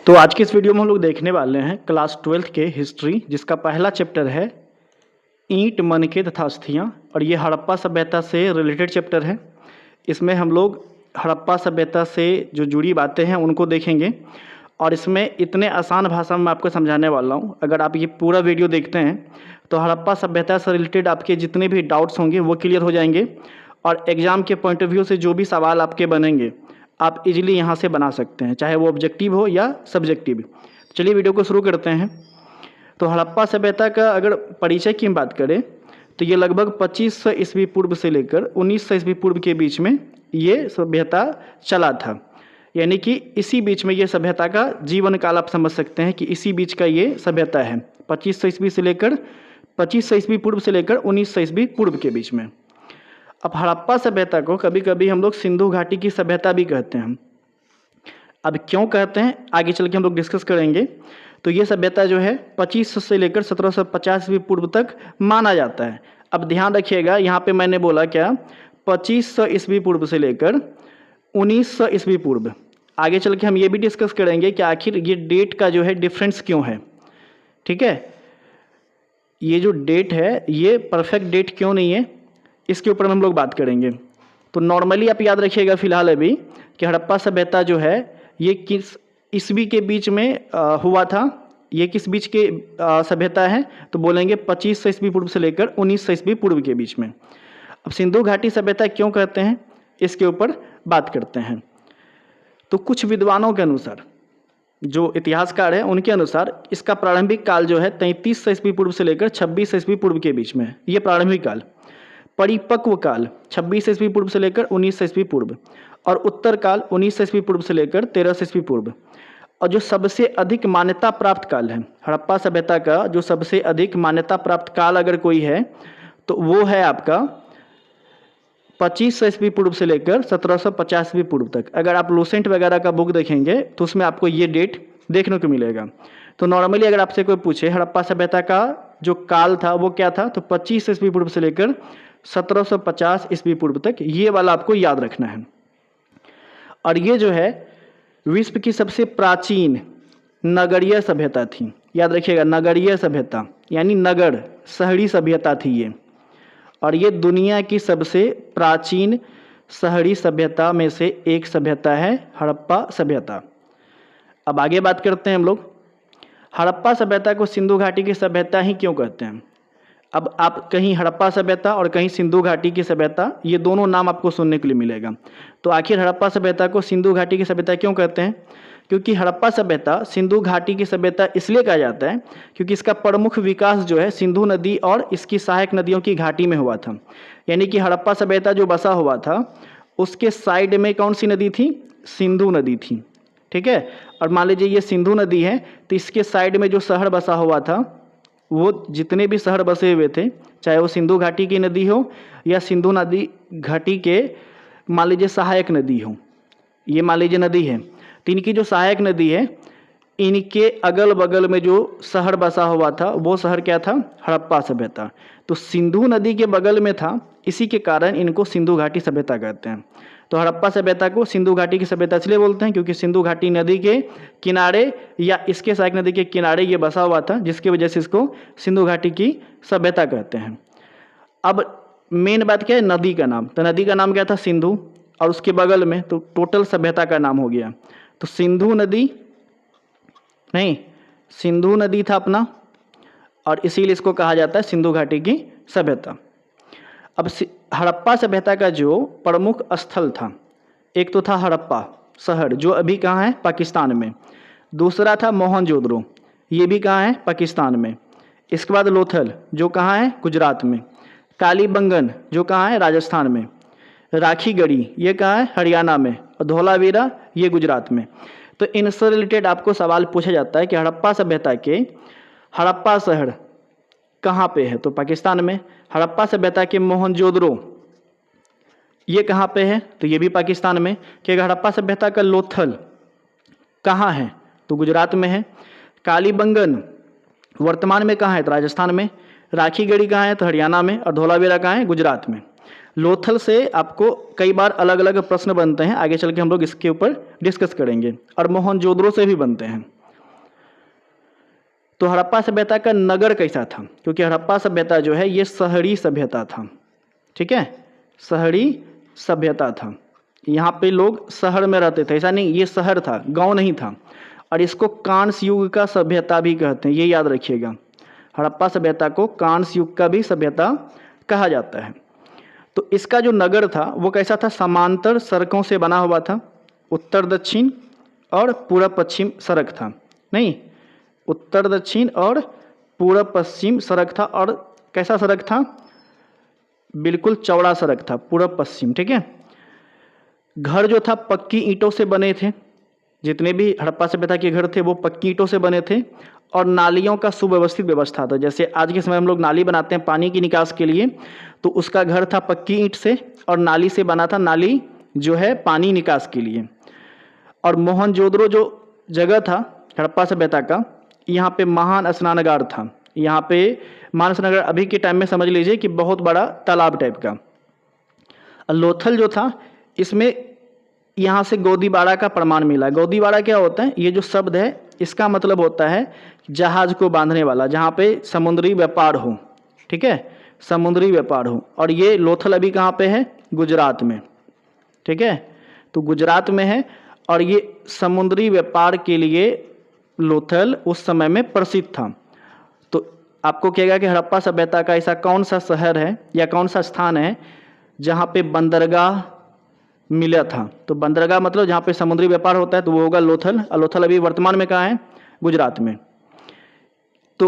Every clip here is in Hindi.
तो आज की इस वीडियो में हम लोग देखने वाले हैं क्लास 12th के हिस्ट्री, जिसका पहला चैप्टर है ईंट, मनके तथा अस्थियाँ। और ये हड़प्पा सभ्यता से रिलेटेड चैप्टर है। इसमें हम लोग हड़प्पा सभ्यता से जो जुड़ी बातें हैं उनको देखेंगे और इसमें इतने आसान भाषा में मैं आपको समझाने वाला हूँ। अगर आप ये पूरा वीडियो देखते हैं तो हड़प्पा सभ्यता से रिलेटेड आपके जितने भी डाउट्स होंगे वो क्लियर हो जाएंगे और एग्ज़ाम के पॉइंट ऑफ व्यू से जो भी सवाल आपके बनेंगे आप इजीली यहाँ से बना सकते हैं, चाहे वो ऑब्जेक्टिव हो या सब्जेक्टिव। चलिए वीडियो को शुरू करते हैं। तो हड़प्पा सभ्यता का अगर परिचय की बात करें तो ये लगभग 2500 ईस्वी पूर्व से लेकर 1900 ईस्वी पूर्व के बीच में ये सभ्यता चला था। यानी कि इसी बीच में ये सभ्यता का जीवन काल आप समझ सकते हैं कि इसी बीच का ये सभ्यता है, 2500 ईस्वी से लेकर 2500 ईस्वी पूर्व से लेकर 1900 ईस्वी पूर्व के बीच में। अब हड़प्पा सभ्यता को कभी कभी हम लोग सिंधु घाटी की सभ्यता भी कहते हैं। अब क्यों कहते हैं आगे चल के हम लोग डिस्कस करेंगे। तो ये सभ्यता जो है 2500 से लेकर 1750 ईस्वी पूर्व तक माना जाता है। अब ध्यान रखिएगा, यहाँ पे मैंने बोला क्या, 2500 ईस्वी पूर्व से लेकर 1900 ईस्वी पूर्व। आगे चल के हम ये भी डिस्कस करेंगे कि आखिर ये डेट का जो है डिफरेंस क्यों है। ठीक है, ये जो डेट है ये परफेक्ट डेट क्यों नहीं है, इसके ऊपर हम लोग बात करेंगे। तो नॉर्मली आप याद रखिएगा फिलहाल अभी कि हड़प्पा सभ्यता जो है ये किस ईस्वी के बीच में हुआ था, ये किस बीच के सभ्यता है, तो बोलेंगे 2500 ईस्वी पूर्व से लेकर 1900 ईस्वी पूर्व के बीच में। अब सिंधु घाटी सभ्यता क्यों कहते हैं इसके ऊपर बात करते हैं। तो कुछ विद्वानों के अनुसार, जो इतिहासकार है उनके अनुसार इसका प्रारंभिक काल जो है 3300 ईस्वी पूर्व से लेकर 2600 ईस्वी पूर्व के बीच में, ये प्रारंभिक काल। परिपक्व काल 26 ईस्वी पूर्व से लेकर 19 ईस्वी पूर्व और उत्तर काल 19 ईस्वी पूर्व से लेकर 13 ईस्वी पूर्व। और जो सबसे अधिक मान्यता प्राप्त काल है हड़प्पा सभ्यता का, जो सबसे अधिक मान्यता प्राप्त काल अगर कोई है तो वो है आपका 2500 ईस्वी पूर्व से लेकर 1750 ईस्वी पूर्व तक। अगर आप लूसेंट वगैरह का बुक देखेंगे तो उसमें आपको ये डेट देखने को मिलेगा। तो नॉर्मली अगर आपसे कोई पूछे हड़प्पा सभ्यता का जो काल था वो क्या था, तो 25 ईस्वी पूर्व से लेकर 1750 ईस्वी पूर्व तक, ये वाला आपको याद रखना है। और ये जो है विश्व की सबसे प्राचीन नगरीय सभ्यता थी। याद रखिएगा, नगरीय सभ्यता यानी नगर, शहरी सभ्यता थी ये। और ये दुनिया की सबसे प्राचीन शहरी सभ्यता में से एक सभ्यता है हड़प्पा सभ्यता। अब आगे बात करते हैं हम लोग, हड़प्पा सभ्यता को सिंधु घाटी की सभ्यता ही क्यों कहते हैं। अब आप कहीं हड़प्पा सभ्यता और कहीं सिंधु घाटी की सभ्यता, ये दोनों नाम आपको सुनने के लिए मिलेगा। तो आखिर हड़प्पा सभ्यता को सिंधु घाटी की सभ्यता क्यों कहते हैं, क्योंकि हड़प्पा सभ्यता सिंधु घाटी की सभ्यता इसलिए कहा जाता है क्योंकि इसका प्रमुख विकास जो है सिंधु नदी और इसकी सहायक नदियों की घाटी में हुआ था। यानी कि हड़प्पा सभ्यता जो बसा हुआ था उसके साइड में कौन सी नदी थी, सिंधु नदी थी। ठीक है, और मान लीजिए ये सिंधु नदी है तो इसके साइड में जो शहर बसा हुआ था, वो जितने भी शहर बसे हुए थे, चाहे वो सिंधु घाटी की नदी हो या सिंधु नदी घाटी के मान लीजिए सहायक नदी हो, ये मान लीजिए नदी है, तो इनकी जो सहायक नदी है इनके अगल बगल में जो शहर बसा हुआ था वो शहर क्या था, हड़प्पा सभ्यता। तो सिंधु नदी के बगल में था, इसी के कारण इनको सिंधु घाटी सभ्यता कहते हैं। तो हड़प्पा सभ्यता को सिंधु घाटी की सभ्यता इसलिए बोलते हैं क्योंकि सिंधु घाटी नदी के किनारे या इसके सहायक नदी के किनारे ये बसा हुआ था, जिसकी वजह से इसको सिंधु घाटी की सभ्यता कहते हैं। अब मेन बात क्या है, नदी का नाम। तो नदी का नाम क्या था, सिंधु, और उसके बगल में तो टोटल सभ्यता का नाम हो गया। तो सिंधु नदी नहीं, सिंधु नदी था अपना, और इसीलिए इसको कहा जाता है सिंधु घाटी की सभ्यता। अब हड़प्पा सभ्यता का जो प्रमुख स्थल था, एक तो था हड़प्पा शहर जो अभी कहाँ है, पाकिस्तान में। दूसरा था मोहनजोदड़ो, ये भी कहाँ है, पाकिस्तान में। इसके बाद लोथल जो कहाँ है, गुजरात में। कालीबंगन जो कहाँ है, राजस्थान में। राखीगढ़ी ये कहाँ है, हरियाणा में। और धौलावीरा ये गुजरात में। तो इनसे रिलेटेड आपको सवाल पूछा जाता है कि हड़प्पा सभ्यता के हड़प्पा शहर कहाँ पे है, तो पाकिस्तान में। हड़प्पा सभ्यता के मोहनजोदड़ो ये कहाँ पे है, तो ये भी पाकिस्तान में। कि हड़प्पा सभ्यता का लोथल कहाँ है, तो गुजरात में है। कालीबंगन वर्तमान में कहाँ है, तो राजस्थान में। राखीगढ़ी कहाँ है, तो हरियाणा में। और धौलावीरा कहाँ है, गुजरात में। लोथल से आपको कई बार अलग अलग प्रश्न बनते हैं, आगे चल के हम लोग इसके ऊपर डिस्कस करेंगे। और मोहनजोदड़ो से भी बनते हैं। तो हड़प्पा सभ्यता का नगर कैसा था, क्योंकि हड़प्पा सभ्यता जो है ये शहरी सभ्यता था, ठीक है, शहरी सभ्यता था। यहाँ पे लोग शहर में रहते थे, ऐसा नहीं ये शहर था, गांव नहीं था। और इसको कांस्य युग का सभ्यता भी कहते हैं, ये याद रखिएगा। हड़प्पा सभ्यता को कांस्य युग का भी सभ्यता कहा जाता है। तो इसका जो नगर था वो कैसा था, समांतर सड़कों से बना हुआ था, उत्तर दक्षिण और पूर्व पश्चिम सड़क था, नहीं उत्तर दक्षिण और पूर्व पश्चिम सड़क था। और कैसा सड़क था, बिल्कुल चौड़ा सड़क था, पूर्व पश्चिम, ठीक है। घर जो था पक्की ईंटों से बने थे, जितने भी हड़प्पा सभ्यता के घर थे वो पक्की ईंटों से बने थे। और नालियों का सुव्यवस्थित व्यवस्था था, जैसे आज के समय हम लोग नाली बनाते हैं पानी की निकास के लिए, तो उसका घर था पक्की ईंट से और नाली से बना था, नाली जो है पानी निकास के लिए। और मोहनजोदड़ो जो जगह था हड़प्पा सभ्यता का, यहाँ पे महान स्नानगार था। यहाँ पे महान स्नानगार अभी के टाइम में समझ लीजिए कि बहुत बड़ा तालाब टाइप का। लोथल जो था इसमें यहाँ से गोदीबाड़ा का प्रमाण मिला। गोदीबाड़ा क्या होता है, ये जो शब्द है इसका मतलब होता है जहाज को बांधने वाला, जहाँ पे समुद्री व्यापार हो, ठीक है, समुद्री व्यापार हो। और ये लोथल अभी कहाँ पे है, गुजरात में, ठीक है, तो गुजरात में है। और ये समुद्री व्यापार के लिए लोथल उस समय में प्रसिद्ध था। तो आपको कहेगा कि हड़प्पा सभ्यता का ऐसा कौन सा शहर है या कौन सा स्थान है जहाँ पे बंदरगाह मिला था, तो बंदरगाह मतलब जहाँ पे समुद्री व्यापार होता है तो वो होगा लोथल। और लोथल अभी वर्तमान में कहाँ है, गुजरात में। तो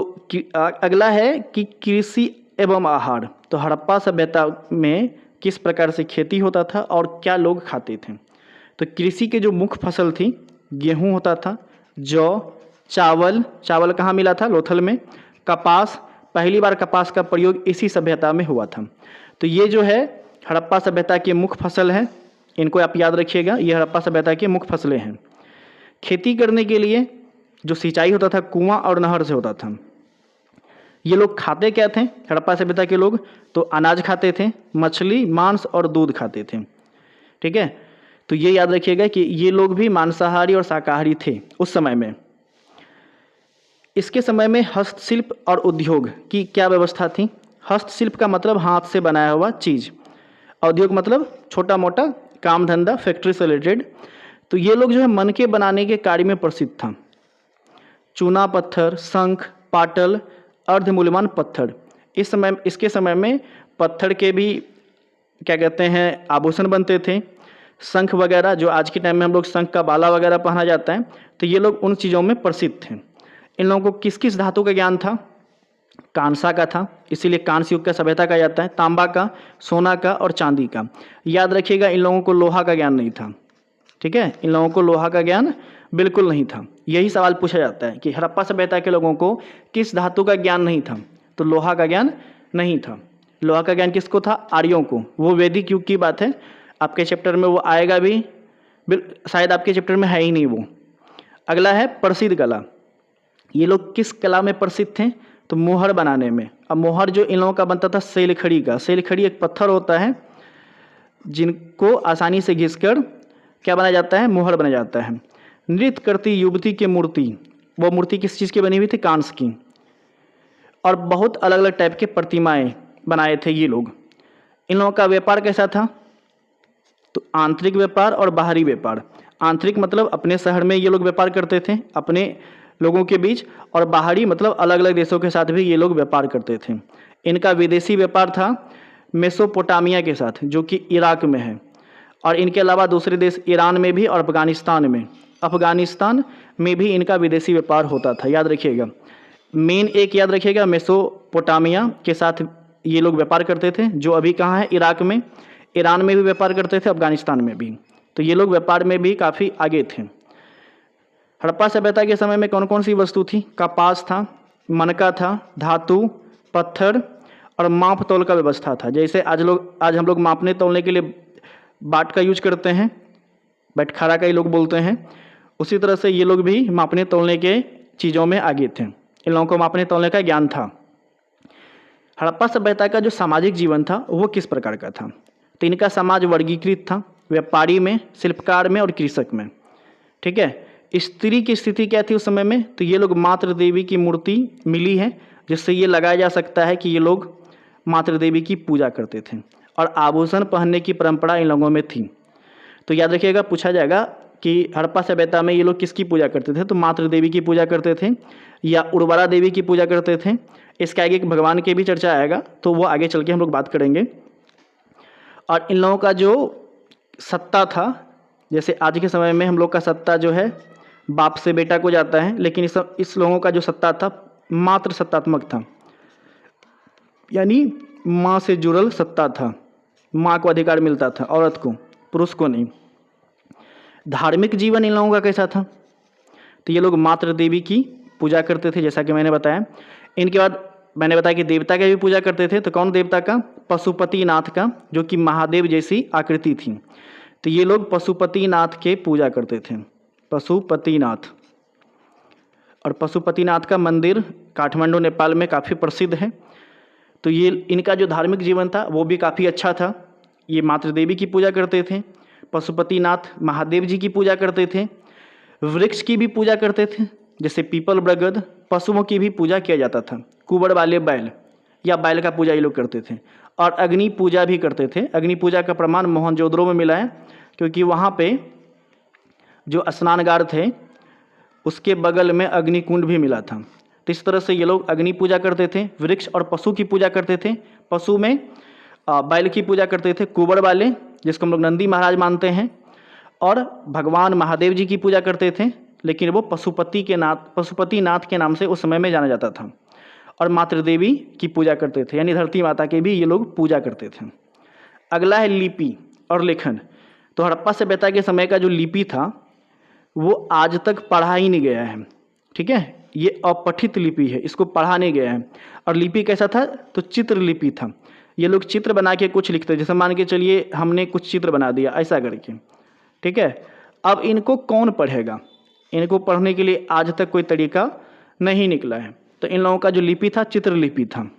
अगला है कि कृषि एवं आहार, तो हड़प्पा सभ्यता में किस प्रकार से खेती होता था और क्या लोग खाते थे। तो कृषि के जो मुख्य फसल थी, गेहूं होता था, जौ, चावल, चावल कहाँ मिला था, लोथल में। कपास, पहली बार कपास का प्रयोग इसी सभ्यता में हुआ था। तो ये जो है हड़प्पा सभ्यता की मुख्य फसल है, इनको आप याद रखिएगा, ये हड़प्पा सभ्यता की मुख्य फसलें हैं। खेती करने के लिए जो सिंचाई होता था कुआं और नहर से होता था। ये लोग खाते क्या थे हड़प्पा सभ्यता के लोग, तो अनाज खाते थे, मछली, मांस और दूध खाते थे, ठीक है। तो ये याद रखिएगा कि ये लोग भी मांसाहारी और शाकाहारी थे उस समय में। इसके समय में हस्तशिल्प और उद्योग की क्या व्यवस्था थी। हस्तशिल्प का मतलब हाथ से बनाया हुआ चीज़, उद्योग मतलब छोटा मोटा काम धंधा, फैक्ट्री से रिलेटेड। तो ये लोग जो है मन के बनाने के कार्य में प्रसिद्ध था। चूना पत्थर, शंख, पाटल, अर्धमूल्यवान पत्थर, इसके समय में पत्थर के भी क्या कहते हैं आभूषण बनते थे। शंख वगैरह, जो आज के टाइम में हम लोग शंख का बाला वगैरह पहना जाता है, तो ये लोग उन चीज़ों में प्रसिद्ध थे। इन लोगों को किस किस धातु का ज्ञान था, कांसा का था, इसीलिए कांस्य युग का सभ्यता कहा जाता है, तांबा का, सोना का और चांदी का। याद रखिएगा इन लोगों को लोहा का ज्ञान नहीं था, ठीक है, इन लोगों को लोहा का ज्ञान बिल्कुल नहीं था। यही सवाल पूछा जाता है कि हड़प्पा सभ्यता के लोगों को किस धातु का ज्ञान नहीं था, तो लोहा का ज्ञान नहीं था। लोहा का ज्ञान किसको था, आर्यों को। वो वैदिक युग की बात है, आपके चैप्टर में वो आएगा भी, शायद आपके चैप्टर में है ही नहीं वो। अगला है प्रसिद्ध कला। ये लोग किस कला में प्रसिद्ध थे, तो मोहर बनाने में। अब मोहर जो इन लोगों का बनता था सेलखड़ी का। सेलखड़ी एक पत्थर होता है जिनको आसानी से घिसकर क्या बनाया जाता है, मोहर बना जाता है। नृत्य करती युवती की मूर्ति, वो मूर्ति किस चीज़ की बनी हुई थी, कांस की। और बहुत अलग अलग टाइप के प्रतिमाएं बनाए थे ये लोग। इन लोगों का व्यापार कैसा था, तो आंतरिक व्यापार और बाहरी व्यापार। आंतरिक मतलब अपने शहर में ये लोग व्यापार करते थे अपने लोगों के बीच, और बाहरी मतलब अलग अलग देशों के साथ भी ये लोग व्यापार करते थे। इनका विदेशी व्यापार था मेसोपोटामिया के साथ, जो कि इराक में है, और इनके अलावा दूसरे देश ईरान में भी और अफगानिस्तान में भी इनका विदेशी व्यापार होता था। याद रखिएगा, मेन एक याद रखिएगा, मेसोपोटामिया के साथ ये लोग व्यापार करते थे, जो अभी कहाँ है, इराक में। ईरान में भी व्यापार करते थे, अफगानिस्तान में भी। तो ये लोग व्यापार में भी काफ़ी आगे थे। हड़प्पा सभ्यता के समय में कौन कौन सी वस्तु थी, कपास था, मनका था, धातु, पत्थर और माप तौल का व्यवस्था था। जैसे आज हम लोग मापने तौलने के लिए बाट का यूज करते हैं, बटखारा का ही लोग बोलते हैं, उसी तरह से ये लोग भी मापने तौलने के चीज़ों में आगे थे। इन लोगों को मापने तौलने का ज्ञान था। हड़प्पा सभ्यता का जो सामाजिक जीवन था वो किस प्रकार का था, तो इनका समाज वर्गीकृत था, व्यापारी में, शिल्पकार में और कृषक में, ठीक है। स्त्री की स्थिति क्या थी उस समय में, तो ये लोग मातृ देवी की मूर्ति मिली है, जिससे ये लगाया जा सकता है कि ये लोग मातृ देवी की पूजा करते थे। और आभूषण पहनने की परंपरा इन लोगों में थी। तो याद रखिएगा, पूछा जाएगा कि हड़प्पा सभ्यता में ये लोग किसकी पूजा करते थे, तो मातृ देवी की पूजा करते थे या उर्वरा देवी की पूजा करते थे। इसके आगे एक भगवान की भी चर्चा आएगा, तो वो आगे चल के हम लोग बात करेंगे। और इन लोगों का जो सत्ता था, जैसे आज के समय में हम लोग का सत्ता जो है बाप से बेटा को जाता है, लेकिन इस लोगों का जो सत्ता था मात्र सत्तात्मक था, यानी माँ से जुड़ल सत्ता था, माँ को अधिकार मिलता था, औरत को, पुरुष को नहीं। धार्मिक जीवन इन लोगों का कैसा था, तो ये लोग मातृ देवी की पूजा करते थे, जैसा कि मैंने बताया। इनके बाद मैंने बताया कि देवता की भी पूजा करते थे। तो कौन देवता का, पशुपतिनाथ का, जो कि महादेव जैसी आकृति थी। तो ये लोग पशुपतिनाथ के पूजा करते थे, पशुपतिनाथ। और पशुपतिनाथ का मंदिर काठमांडू नेपाल में काफ़ी प्रसिद्ध है। तो ये इनका जो धार्मिक जीवन था वो भी काफ़ी अच्छा था। ये मातृ देवी की पूजा करते थे, पशुपतिनाथ महादेव जी की पूजा करते थे, वृक्ष की भी पूजा करते थे, जैसे पीपल बरगद। पशुओं की भी पूजा किया जाता था, कुबड़ वाले बैल या बैल का पूजा ये लोग करते थे। और अग्नि पूजा भी करते थे। अग्नि पूजा का प्रमाण मोहनजोदड़ो में मिला है, क्योंकि वहाँ पे जो स्नानगार थे उसके बगल में अग्निकुंड भी मिला था। तो इस तरह से ये लोग अग्नि पूजा करते थे, वृक्ष और पशु की पूजा करते थे। पशु में बैल की पूजा करते थे, कुबड़ वाले, जिसको हम लोग नंदी महाराज मानते हैं। और भगवान महादेव जी की पूजा करते थे, लेकिन वो पशुपतिनाथ के नाम से उस समय में जाना जाता था। और मातृ देवी की पूजा करते थे, यानी धरती माता की भी ये लोग पूजा करते थे। अगला है लिपि और लेखन। तो हड़प्पा सभ्यता के समय का जो लिपि था वो आज तक पढ़ा ही नहीं गया है, ठीक है। ये अपठित लिपि है, इसको पढ़ा नहीं गया है। और लिपि कैसा था, तो चित्र लिपि था। ये लोग चित्र बना के कुछ लिखते, जैसे मान के चलिए हमने कुछ चित्र बना दिया ऐसा करके, ठीक है। अब इनको कौन पढ़ेगा, इनको पढ़ने के लिए आज तक कोई तरीका नहीं निकला है। तो इन लोगों का जो लिपि था चित्र लिपि था,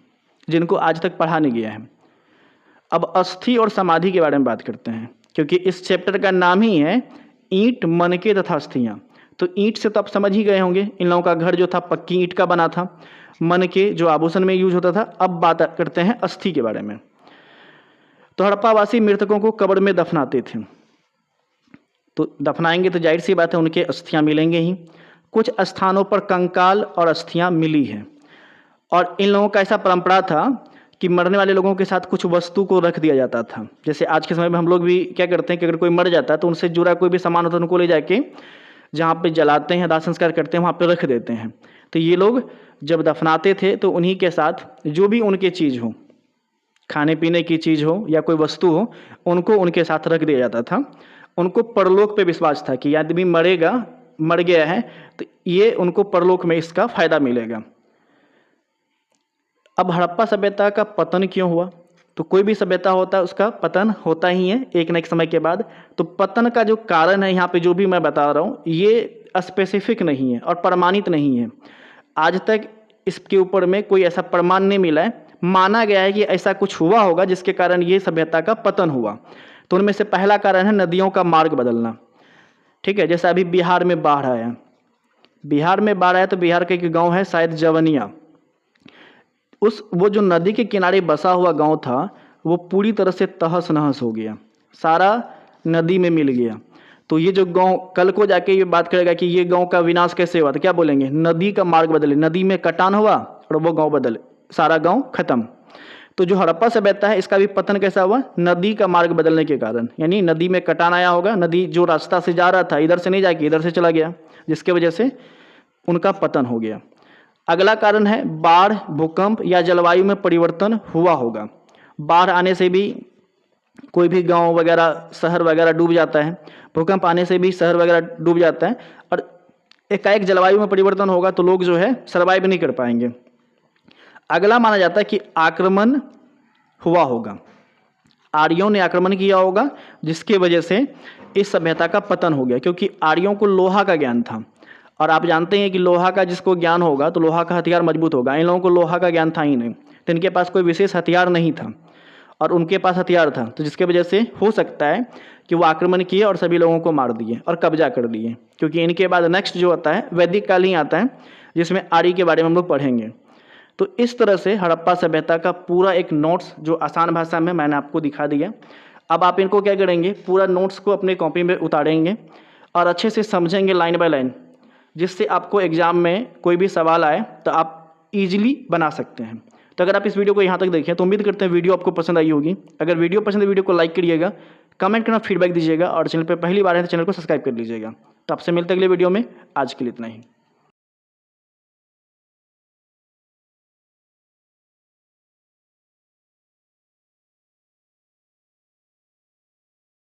जिनको आज तक पढ़ा नहीं गया है। अब अस्थि और समाधि के बारे में बात करते हैं, क्योंकि इस चैप्टर का नाम ही है ईंट, मनके तथा अस्थियाँ। तो ईंट से तो आप समझ ही गए होंगे, इन लोगों का घर जो था पक्की ईंट का बना था। मनके जो आभूषण में यूज होता था। अब बात करते हैं अस्थि के बारे में। तो हड़प्पावासी मृतकों को कब्र में दफनाते थे। तो दफनाएंगे तो जाहिर सी बात है उनके अस्थियां मिलेंगे ही। कुछ स्थानों पर कंकाल और अस्थियां मिली हैं। और इन लोगों का ऐसा परंपरा था कि मरने वाले लोगों के साथ कुछ वस्तु को रख दिया जाता था। जैसे आज के समय में हम लोग भी क्या करते हैं कि अगर कोई मर जाता है तो उनसे जुड़ा कोई भी सामान होता है उनको ले जाके जहाँ पे जलाते हैं, दाह संस्कार करते हैं, वहाँ पे रख देते हैं। तो ये लोग जब दफनाते थे तो उन्हीं के साथ जो भी उनके चीज़ हो, खाने पीने की चीज़ हो या कोई वस्तु हो, उनको उनके साथ रख दिया जाता था। उनको परलोक पे विश्वास था कि आदमी मर गया है तो ये उनको परलोक में इसका फायदा मिलेगा। अब हड़प्पा सभ्यता का पतन क्यों हुआ, तो कोई भी सभ्यता होता है उसका पतन होता ही है एक न एक समय के बाद। तो पतन का जो कारण है यहाँ पे जो भी मैं बता रहा हूँ ये स्पेसिफिक नहीं है और प्रमाणित नहीं है। आज तक इसके ऊपर में कोई ऐसा प्रमाण नहीं मिला है। माना गया है कि ऐसा कुछ हुआ होगा जिसके कारण ये सभ्यता का पतन हुआ। तो उनमें से पहला कारण है नदियों का मार्ग बदलना, ठीक है। जैसे अभी बिहार में बाढ़ आया, तो बिहार का एक गाँव है शायद जवनिया, वो जो नदी के किनारे बसा हुआ गांव था वो पूरी तरह से तहस नहस हो गया, सारा नदी में मिल गया। तो ये जो गांव कल को जाके ये बात करेगा कि ये गांव का विनाश कैसे हुआ, तो क्या बोलेंगे, नदी का मार्ग बदले, नदी में कटान हुआ और वो गांव बदले, सारा गांव खत्म। तो जो हड़प्पा सभ्यता है इसका भी पतन कैसा हुआ, नदी का मार्ग बदलने के कारण। यानी नदी में कटान आया होगा, नदी जो रास्ता से जा रहा था इधर से नहीं जाके इधर से चला गया, जिसके वजह से उनका पतन हो गया। अगला कारण है बाढ़, भूकंप या जलवायु में परिवर्तन हुआ होगा। बाढ़ आने से भी कोई भी गांव वगैरह, शहर वगैरह डूब जाता है। भूकंप आने से भी शहर वगैरह डूब जाता है। और एकाएक जलवायु में परिवर्तन होगा तो लोग जो है सर्वाइव नहीं कर पाएंगे। अगला माना जाता है कि आक्रमण हुआ होगा, आर्यों ने आक्रमण किया होगा जिसके वजह से इस सभ्यता का पतन हो गया, क्योंकि आर्यों को लोहा का ज्ञान था। और आप जानते हैं कि लोहा का जिसको ज्ञान होगा तो लोहा का हथियार मजबूत होगा। इन लोगों को लोहा का ज्ञान था ही नहीं, तो इनके पास कोई विशेष हथियार नहीं था। और उनके पास हथियार था, तो जिसके वजह से हो सकता है कि वो आक्रमण किए और सभी लोगों को मार दिए और कब्जा कर लिए। क्योंकि इनके बाद नेक्स्ट जो आता है वैदिक काल ही आता है, जिसमें आर्य के बारे में हम लोग पढ़ेंगे। तो इस तरह से हड़प्पा सभ्यता का पूरा एक नोट्स जो आसान भाषा में मैंने आपको दिखा दिया। अब आप इनको क्या करेंगे, पूरा नोट्स को अपने कॉपी में उतारेंगे और अच्छे से समझेंगे लाइन बाय लाइन, जिससे आपको एग्जाम में कोई भी सवाल आए तो आप इजीली बना सकते हैं। तो अगर आप इस वीडियो को यहाँ तक देखें तो उम्मीद करते हैं वीडियो आपको पसंद आई होगी। अगर वीडियो पसंद है वीडियो को लाइक करिएगा, कमेंट करना, फीडबैक दीजिएगा और चैनल पर पहली बार है तो चैनल को सब्सक्राइब कर लीजिएगा। तो आपसे मिलते अगले वीडियो में, आज के लिए इतना ही।